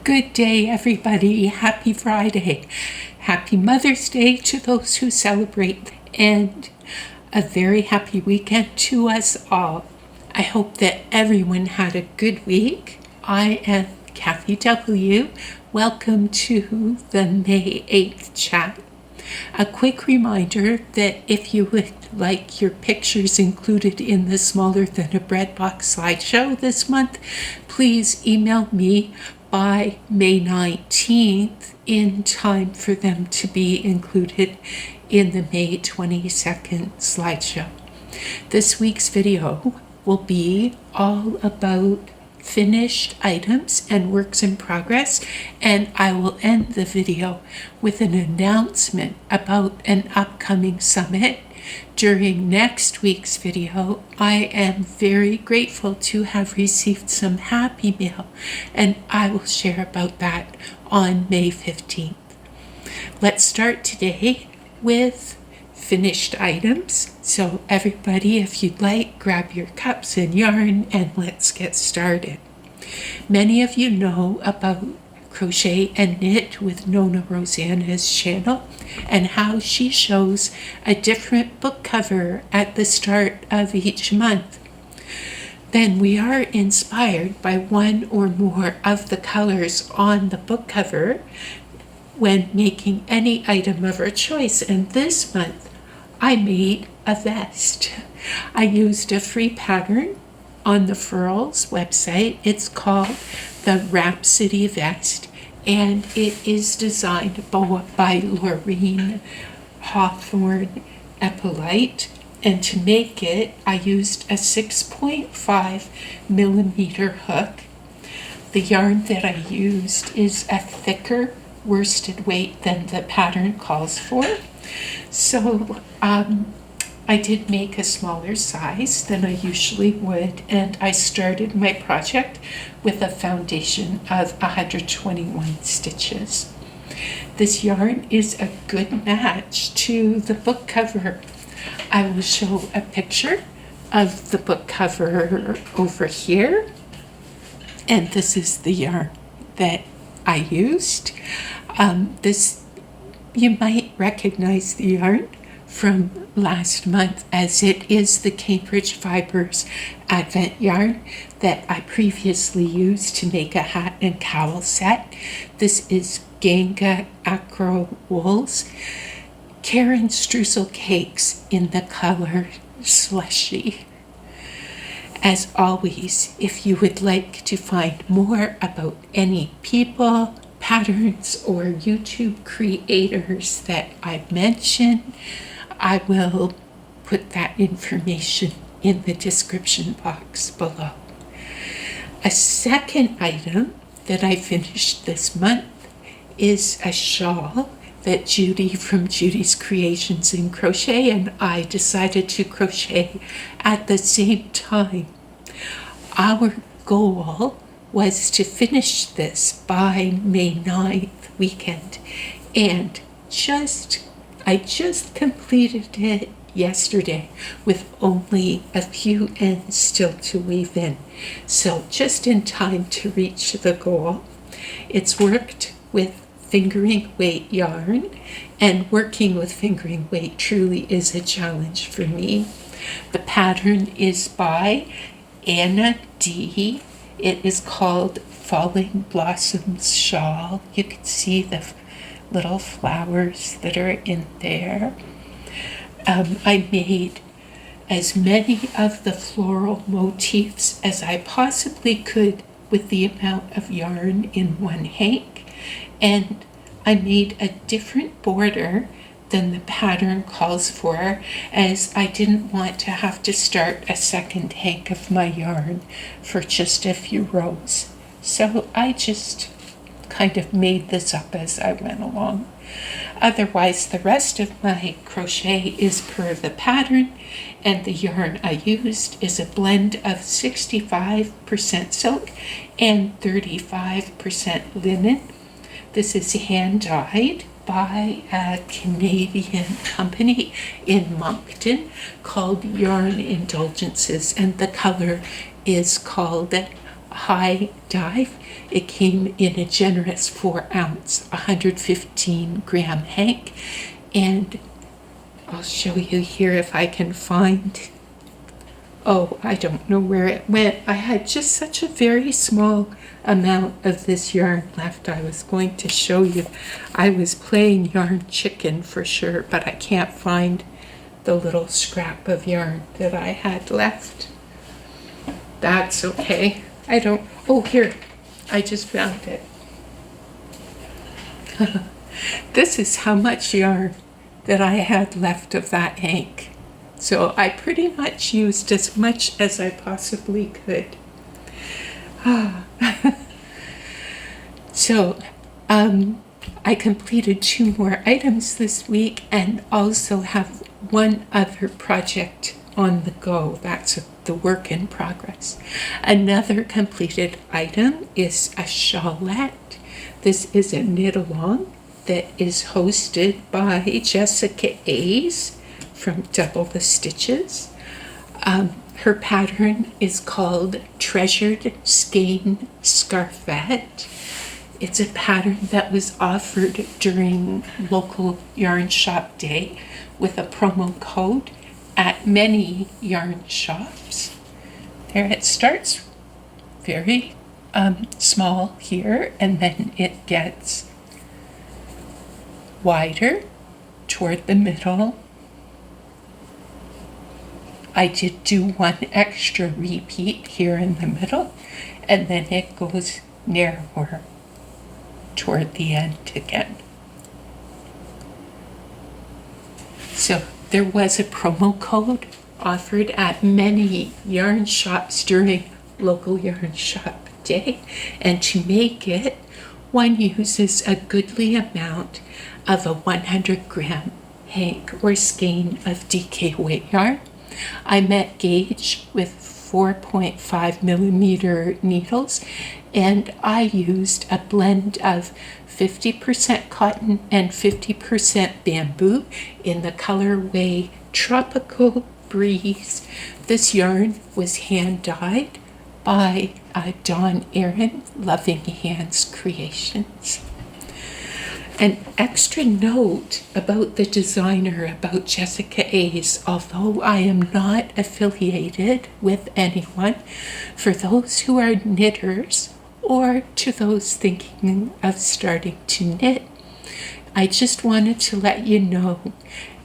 Good day, everybody. Happy Friday. Happy Mother's Day to those who celebrate, and a very happy weekend to us all. I hope that everyone had a good week. I am Kathy W. Welcome to the May 8th chat. A quick reminder that if you would like your pictures included in the Smaller Than a Bread Box slideshow this month, please email me by May 19th in time for them to be included in the May 22nd slideshow. This week's video will be all about finished items and works in progress, and I will end the video with an announcement about an upcoming summit. During next week's video, I am very grateful to have received some happy mail, and I will share about that on May 15th. Let's start today with finished items. So everybody, if you'd like, grab your cups and yarn and let's get started. Many of you know about Crochet and Knit with Nona Rosanna's channel and how she shows a different book cover at the start of each month. Then we are inspired by one or more of the colors on the book cover when making any item of our choice, and this month I made a vest. I used a free pattern on the Furls website. It's called the Rhapsody Vest, and it is designed by Laureen Hawthorne Eppolite. And to make it, I used a 6.5 millimeter hook. The yarn that I used is a thicker worsted weight than the pattern calls for. So I did make a smaller size than I usually would, and I started my project with a foundation of 121 stitches. This yarn is a good match to the book cover. I will show a picture of the book cover over here, and this is the yarn that I used. You might recognize the yarn from last month, as it is the Cambridge Fibers Advent yarn that I previously used to make a hat and cowl set. This is Ganga Acro Wools Karen Streusel Cakes in the color Slushy. As always, if you would like to find more about any people, patterns, or YouTube creators that I've mentioned, I will put that information in the description box below. A second item that I finished this month is a shawl that Judy from Judy's Creations in Crochet and I decided to crochet at the same time. Our goal was to finish this by May 9th weekend, and I just completed it yesterday with only a few ends still to weave in, so just in time to reach the goal. It's worked with fingering weight yarn, and working with fingering weight truly is a challenge for me. The pattern is by Anna D. It is called Falling Blossoms Shawl. You can see the little flowers that are in there. I made as many of the floral motifs as I possibly could with the amount of yarn in one hank, and I made a different border than the pattern calls for, as I didn't want to have to start a second hank of my yarn for just a few rows. So I just kind of made this up as I went along. Otherwise, the rest of my crochet is per the pattern, and the yarn I used is a blend of 65% silk and 35% linen. This is hand-dyed by a Canadian company in Moncton called Yarn Indulgences, and the color is called high dive. It came in a generous 4-ounce, 115-gram hank, and I'll show you here if I can find. Oh, I don't know where it went. I had just such a very small amount of this yarn left. I was going to show you. I was playing yarn chicken for sure, but I can't find the little scrap of yarn that I had left. That's okay. Oh, here. I just found it. This is how much yarn that I had left of that hank. So I pretty much used as much as I possibly could. So I completed 2 more items this week and also have one other project on the go. That's the work in progress. Another completed item is a shawlette. This is a knit along that is hosted by Jessica Ays from Double the Stitches. Her pattern is called Treasured Skein Scarfette. It's a pattern that was offered during local yarn shop day with a promo code at many yarn shops. There it starts very small here, and then it gets wider toward the middle. I did do one extra repeat here in the middle, and then it goes narrower toward the end again. So there was a promo code offered at many yarn shops during local yarn shop day, and to make it, one uses a goodly amount of a 100-gram hank or skein of DK weight yarn. I met gauge with 4.5 millimeter needles, and I used a blend of 50% cotton and 50% bamboo in the colorway Tropical Breeze. This yarn was hand dyed by Dawn Aaron, Loving Hands Creations. An extra note about the designer, about Jessica Ays, although I am not affiliated with anyone, for those who are knitters or to those thinking of starting to knit, I just wanted to let you know,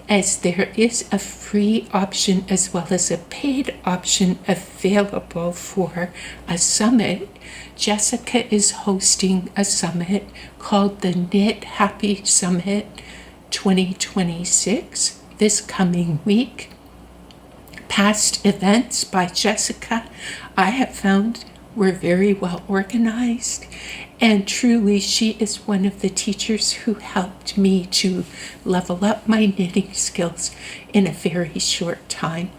as there is a free option as well as a paid option available for a summit. Jessica is hosting a summit called the Knit Happy Summit 2026 this coming week. Past events by Jessica I have found were very well organized, and truly she is one of the teachers who helped me to level up my knitting skills in a very short time.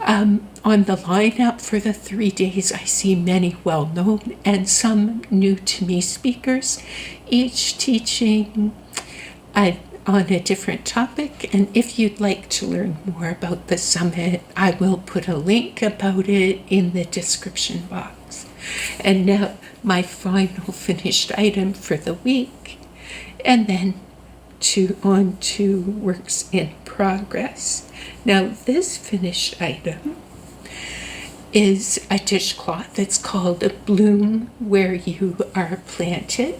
On the lineup for the 3 days, I see many well-known and some new-to-me speakers, each teaching on a different topic. And if you'd like to learn more about the summit, I will put a link about it in the description box. And now my final finished item for the week, and then on to works in progress. Now this finished item is a dishcloth. It's called a Bloom Where You Are Planted,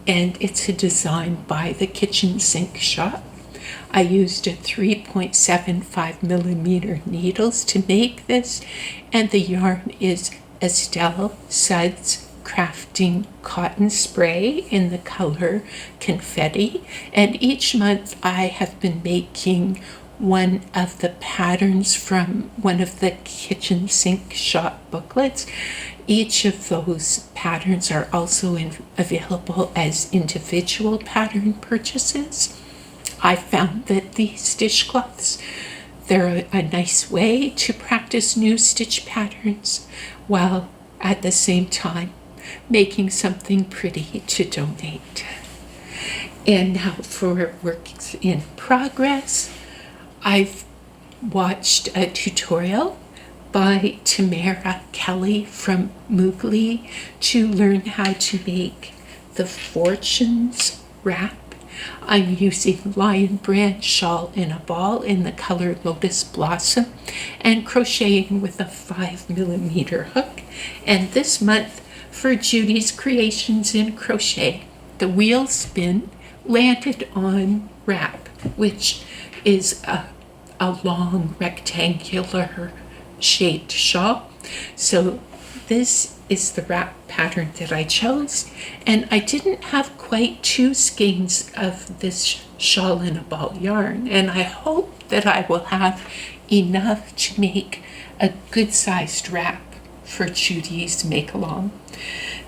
and it's a design by the Kitchen Sink Shop. I used a 3.75 millimeter needles to make this, and the yarn is Estelle Suds Crafting Cotton Spray in the color Confetti, and each month I have been making one of the patterns from one of the Kitchen Sink Shop booklets. Each of those patterns are also available as individual pattern purchases. I found that these dishcloths, they're a nice way to practice new stitch patterns while at the same time making something pretty to donate. And now for works in progress. I've watched a tutorial by Tamara Kelly from Moogly to learn how to make the Fortunes wrap. I'm using Lion Brand Shawl in a Ball in the color Lotus Blossom and crocheting with a 5mm hook. And this month for Judy's Creations in Crochet, the wheel spin landed on wrap, which is a long rectangular shaped shawl. So this is the wrap pattern that I chose, and I didn't have quite 2 skeins of this shawl in a ball yarn, and I hope that I will have enough to make a good sized wrap for Judy's make along.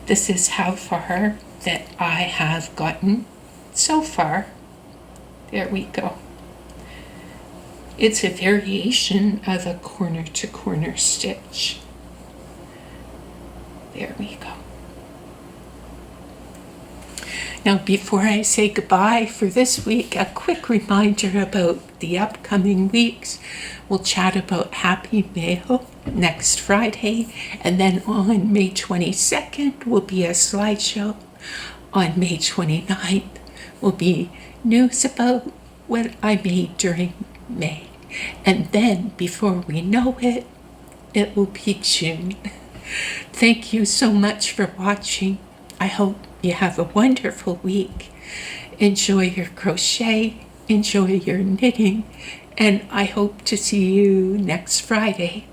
This is how far that I have gotten so far. There we go. It's a variation of a corner to corner stitch. There we go. Now, before I say goodbye for this week, a quick reminder about the upcoming weeks. We'll chat about Happy Mail next Friday, and then on May 22nd will be a slideshow. On May 29th will be news about what I made during May. And then, before we know it, it will be June. Thank you so much for watching. I hope you have a wonderful week. Enjoy your crochet, enjoy your knitting, and I hope to see you next Friday